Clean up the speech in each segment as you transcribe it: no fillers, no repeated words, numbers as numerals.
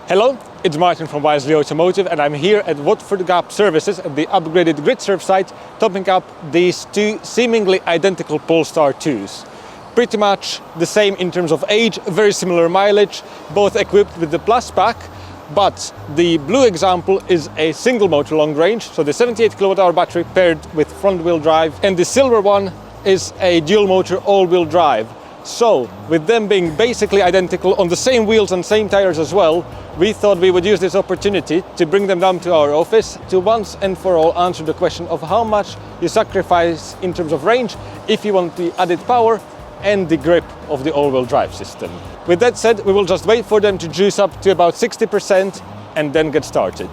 Hello, it's Martin from Wisely Automotive and I'm here at Watford Gap Services at the upgraded GridServe site, topping up these two seemingly identical Polestar 2s. Pretty much the same in terms of age, very similar mileage, both equipped with the Plus Pack, but the blue example is a single motor long range, so the 78 kWh battery paired with front wheel drive, and the silver one is a dual motor all wheel drive. So, with them being basically identical on the same wheels and same tires as well, we thought we would use this opportunity to bring them down to our office to once and for all answer the question of how much you sacrifice in terms of range if you want the added power and the grip of the all-wheel drive system. With that said, we will just wait for them to juice up to about 60% and then get started.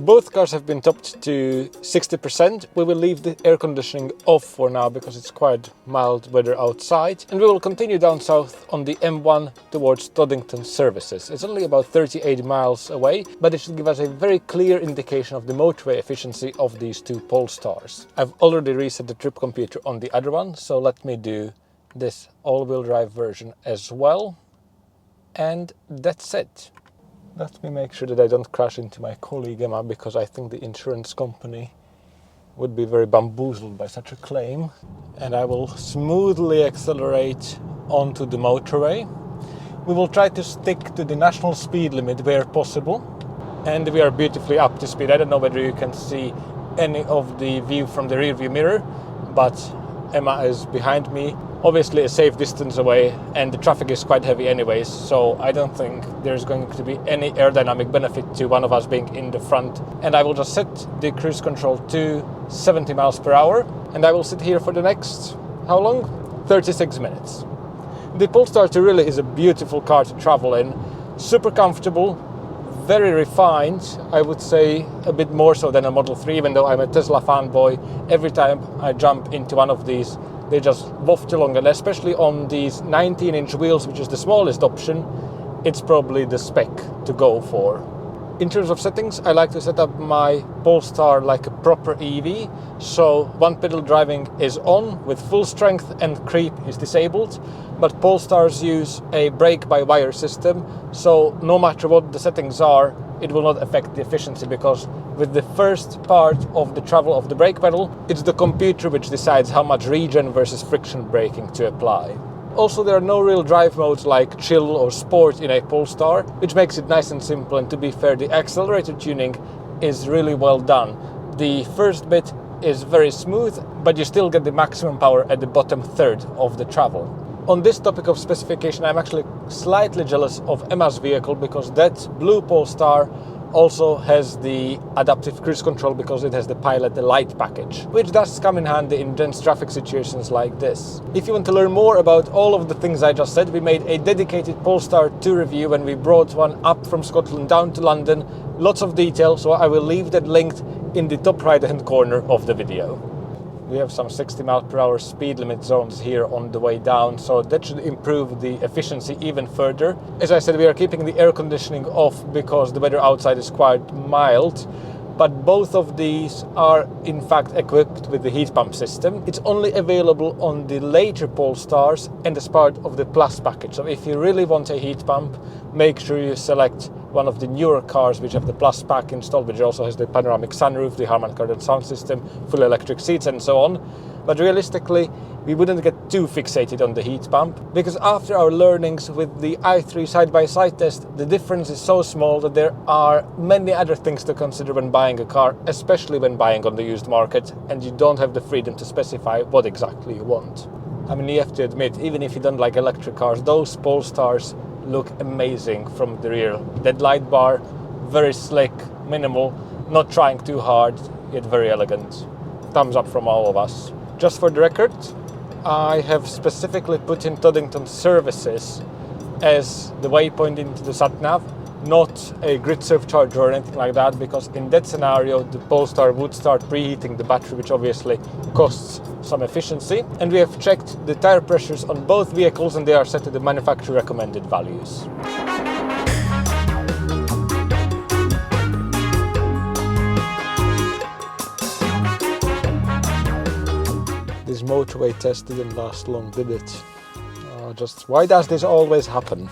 Both cars have been topped to 60%. We will leave the air conditioning off for now because it's quite mild weather outside. And we will continue down south on the M1 towards Toddington Services. It's only about 38 miles away, but it should give us a very clear indication of the motorway efficiency of these two Polestars. I've already reset the trip computer on the other one, so let me do this all-wheel drive version as well. And that's it. Let me make sure that I don't crash into my colleague Emma, because I think the insurance company would be very bamboozled by such a claim. And I will smoothly accelerate onto the motorway. We will try to stick to the national speed limit where possible. And we are beautifully up to speed. I don't know whether you can see any of the view from the rear view mirror, but Emma is behind me, obviously a safe distance away, and the traffic is quite heavy anyways, so I don't think there's going to be any aerodynamic benefit to one of us being in the front. And I will just set the cruise control to 70 miles per hour, and I will sit here for the next, how long? 36 minutes. The Polestar 2 really is a beautiful car to travel in, super comfortable, very refined, I would say a bit more so than a Model 3, even though I'm a Tesla fanboy. Every time I jump into one of these, they just waft along, and especially on these 19-inch wheels, which is the smallest option, it's probably the spec to go for. In terms of settings, I like to set up my Polestar like a proper EV, so one pedal driving is on with full strength and creep is disabled, but Polestars use a brake-by-wire system, so no matter what the settings are, it will not affect the efficiency, because with the first part of the travel of the brake pedal, it's the computer which decides how much regen versus friction braking to apply. Also, there are no real drive modes like chill or sport in a Polestar, which makes it nice and simple, and to be fair, the accelerator tuning is really well done. The first bit is very smooth, but you still get the maximum power at the bottom third of the travel. On this topic of specification, I'm actually slightly jealous of Emma's vehicle, because that blue Polestar also has the adaptive cruise control, because it has the Pilot Lite package, which does come in handy in dense traffic situations like this. If you want to learn more about all of the things I just said, we made a dedicated Polestar 2 review when we brought one up from Scotland down to London. Lots of detail, so I will leave that linked in the top right hand corner of the video. We have some 60 mph speed limit zones here on the way down, so that should improve the efficiency even further. As I said, we are keeping the air conditioning off because the weather outside is quite mild, but both of these are in fact equipped with the heat pump system. It's only available on the later Polestars and as part of the Plus package. So if you really want a heat pump, make sure you select one of the newer cars which have the Plus pack installed, which also has the panoramic sunroof, the Harman Kardon sound system, full electric seats and so on. But realistically, we wouldn't get too fixated on the heat pump, because after our learnings with the i3 side-by-side test, the difference is so small that there are many other things to consider when buying a car, especially when buying on the used market, and you don't have the freedom to specify what exactly you want. I mean, you have to admit, even if you don't like electric cars, those Polestars look amazing from the rear. That light bar, very slick, minimal, not trying too hard, yet very elegant. Thumbs up from all of us. Just for the record, I have specifically put in Toddington Services as the waypoint into the sat-nav, not a GridServe charger or anything like that, because in that scenario the Polestar would start preheating the battery, which obviously costs some efficiency. And we have checked the tire pressures on both vehicles, and they are set to the manufacturer recommended values. This motorway test didn't last long, did it? Just why does this always happen?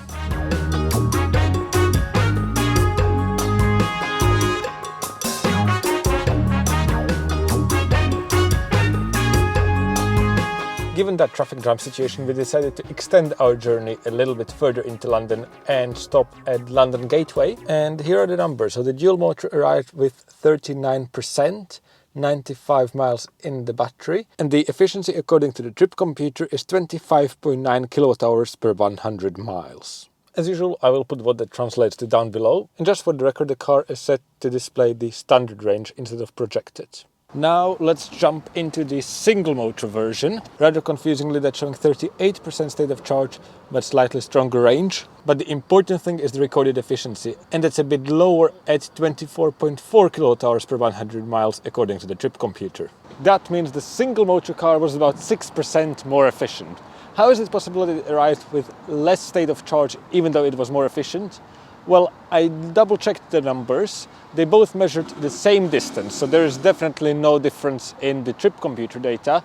Given that traffic jam situation, we decided to extend our journey a little bit further into London and stop at London Gateway. And here are the numbers. So the dual motor arrived with 39%, 95 miles in the battery, and the efficiency according to the trip computer is 25.9 kilowatt hours per 100 miles. As usual, I will put what that translates to down below. And just for the record, the car is set to display the standard range instead of projected. Now let's jump into the single motor version. Rather confusingly, that's showing 38% state of charge but slightly stronger range. But the important thing is the recorded efficiency, and it's a bit lower at 24.4 kilowatt hours per 100 miles according to the trip computer. That means the single motor car was about 6% more efficient. How is it possible that it arrived with less state of charge even though it was more efficient? Well, I double checked the numbers. They both measured the same distance, so there is definitely no difference in the trip computer data.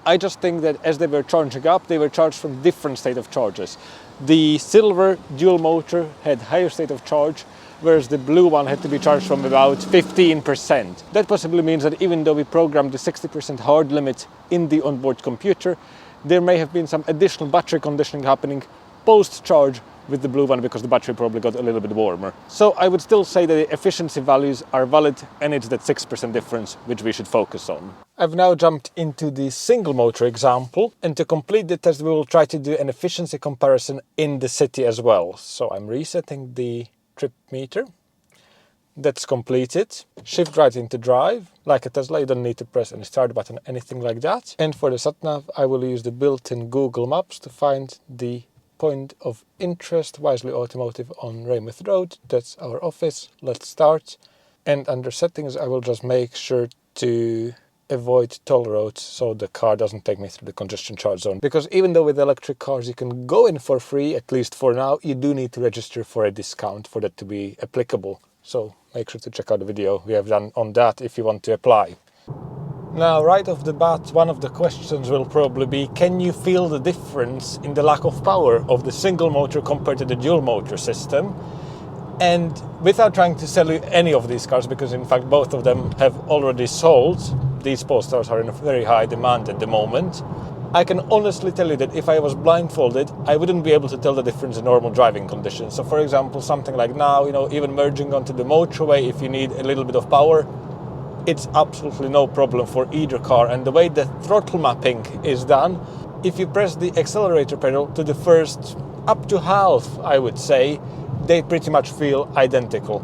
I just think that as they were charging up, they were charged from different state of charges. The silver dual motor had higher state of charge, whereas the blue one had to be charged from about 15%. That possibly means that even though we programmed the 60% hard limit in the onboard computer, there may have been some additional battery conditioning happening post-charge with the blue one because the battery probably got a little bit warmer. So I would still say that the efficiency values are valid, and it's that 6% difference which we should focus on. I've now jumped into the single motor example, and to complete the test we will try to do an efficiency comparison in the city as well. So I'm resetting the trip meter. That's completed. Shift right into drive. Like a Tesla, you don't need to press any start button, anything like that. And for the sat-nav, I will use the built-in Google Maps to find the point of interest, Wisely Automotive on Weymouth Road. That's our office. Let's start. And under settings, I will just make sure to avoid toll roads so the car doesn't take me through the congestion charge zone. Because even though with electric cars you can go in for free, at least for now, you do need to register for a discount for that to be applicable. So make sure to check out the video we have done on that if you want to apply. Now, right off the bat, one of the questions will probably be, can you feel the difference in the lack of power of the single motor compared to the dual motor system? And without trying to sell you any of these cars, because in fact both of them have already sold, these Polestars are in a very high demand at the moment, I can honestly tell you that if I was blindfolded, I wouldn't be able to tell the difference in normal driving conditions. So for example, something like now, even merging onto the motorway, if you need a little bit of power, it's absolutely no problem for either car. And the way the throttle mapping is done, if you press the accelerator pedal to the first up to half, I would say, they pretty much feel identical.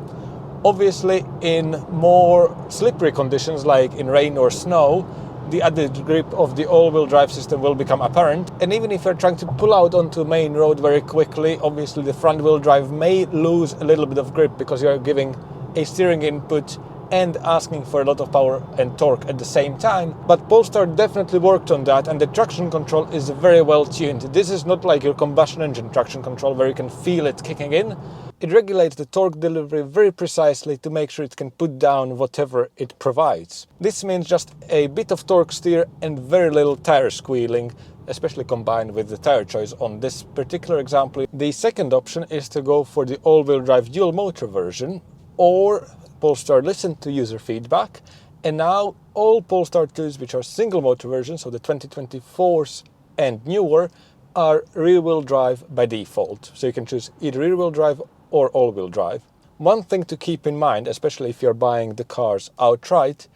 Obviously, in more slippery conditions like in rain or snow, the added grip of the all-wheel drive system will become apparent. And even if you're trying to pull out onto a main road very quickly, obviously the front-wheel drive may lose a little bit of grip because you're giving a steering input and asking for a lot of power and torque at the same time. But Polestar definitely worked on that, and the traction control is very well tuned. This is not like your combustion engine traction control where you can feel it kicking in. It regulates the torque delivery very precisely to make sure it can put down whatever it provides. This means just a bit of torque steer and very little tire squealing, especially combined with the tire choice on this particular example. The second option is to go for the all-wheel drive dual motor version, or Polestar listened to user feedback, and now all Polestar 2s which are single motor versions, so the 2024s and newer, are rear-wheel drive by default. So you can choose either rear-wheel drive or all-wheel drive. One thing to keep in mind, especially if you're buying the cars outright,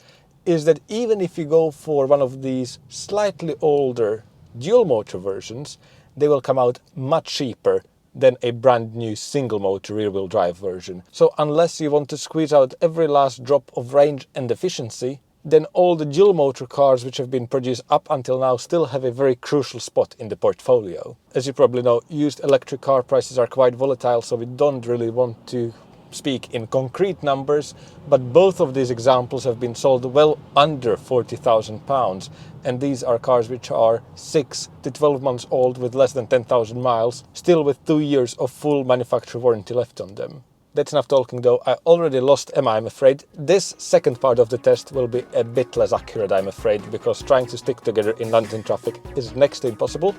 is that even if you go for one of these slightly older dual motor versions, they will come out much cheaper than a brand new single motor rear-wheel drive version. So unless you want to squeeze out every last drop of range and efficiency, then all the dual motor cars which have been produced up until now still have a very crucial spot in the portfolio. As you probably know, used electric car prices are quite volatile, so we don't really want to speak in concrete numbers, but both of these examples have been sold well under £40,000, and these are cars which are 6 to 12 months old with less than 10,000 miles, still with 2 years of full manufacturer warranty left on them. That's enough talking though. I already lost Emma, I'm afraid. This second part of the test will be a bit less accurate, I'm afraid, because trying to stick together in London traffic is next to impossible.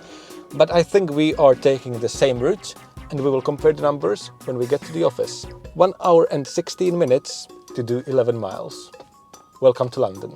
But I think we are taking the same route, and we will compare the numbers when we get to the office. 1 hour and 16 minutes to do 11 miles. Welcome to London.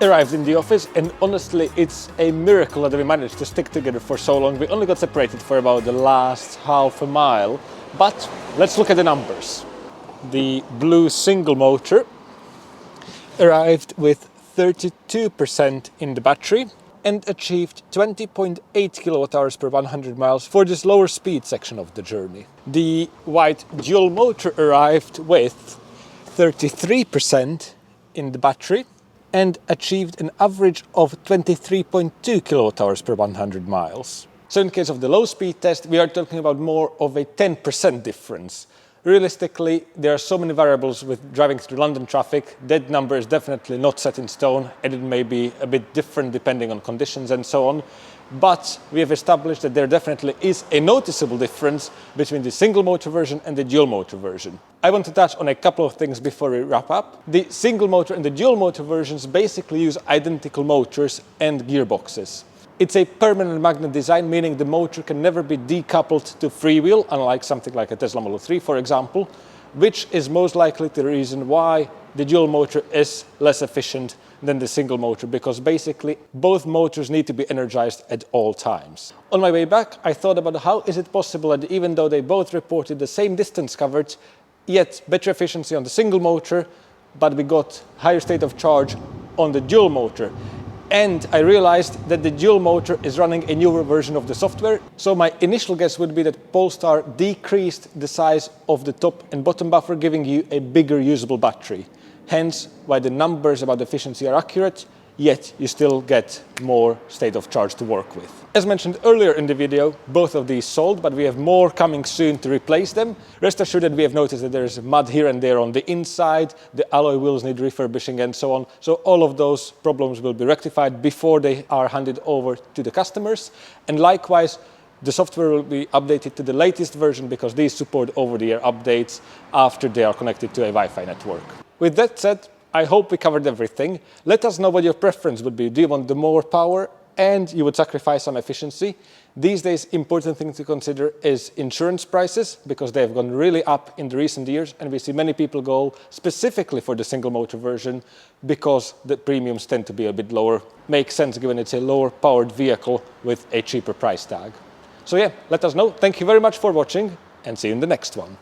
Arrived in the office, and honestly it's a miracle that we managed to stick together for so long. We only got separated for about the last half a mile, but let's look at the numbers. The blue single motor arrived with 32% in the battery and achieved 20.8 kilowatt hours per 100 miles for this lower speed section of the journey. The white dual motor arrived with 33% in the battery and achieved an average of 23.2 kilowatt hours per 100 miles. So in case of the low speed test, we are talking about more of a 10% difference. Realistically, there are so many variables with driving through London traffic. That number is definitely not set in stone, and it may be a bit different depending on conditions and so on. But we have established that there definitely is a noticeable difference between the single motor version and the dual motor version. I want to touch on a couple of things before we wrap up. The single motor and the dual motor versions basically use identical motors and gearboxes. It's a permanent magnet design, meaning the motor can never be decoupled to freewheel, unlike something like a Tesla Model 3, for example, which is most likely the reason why the dual motor is less efficient than the single motor, because basically both motors need to be energized at all times. On my way back, I thought about how is it possible that even though they both reported the same distance covered, yet better efficiency on the single motor, but we got higher state of charge on the dual motor. And I realized that the dual motor is running a newer version of the software. So my initial guess would be that Polestar decreased the size of the top and bottom buffer, giving you a bigger usable battery. Hence why the numbers about efficiency are accurate, yet you still get more state of charge to work with. As mentioned earlier in the video, both of these sold, but we have more coming soon to replace them. Rest assured that we have noticed that there's mud here and there on the inside, the alloy wheels need refurbishing and so on. So all of those problems will be rectified before they are handed over to the customers. And likewise, the software will be updated to the latest version because these support over-the-air updates after they are connected to a Wi-Fi network. With that said, I hope we covered everything. Let us know what your preference would be. Do you want the more power and you would sacrifice some efficiency? These days, important thing to consider is insurance prices, because they have gone really up in the recent years, and we see many people go specifically for the single motor version because the premiums tend to be a bit lower. Makes sense given it's a lower powered vehicle with a cheaper price tag. So yeah, let us know. Thank you very much for watching, and see you in the next one.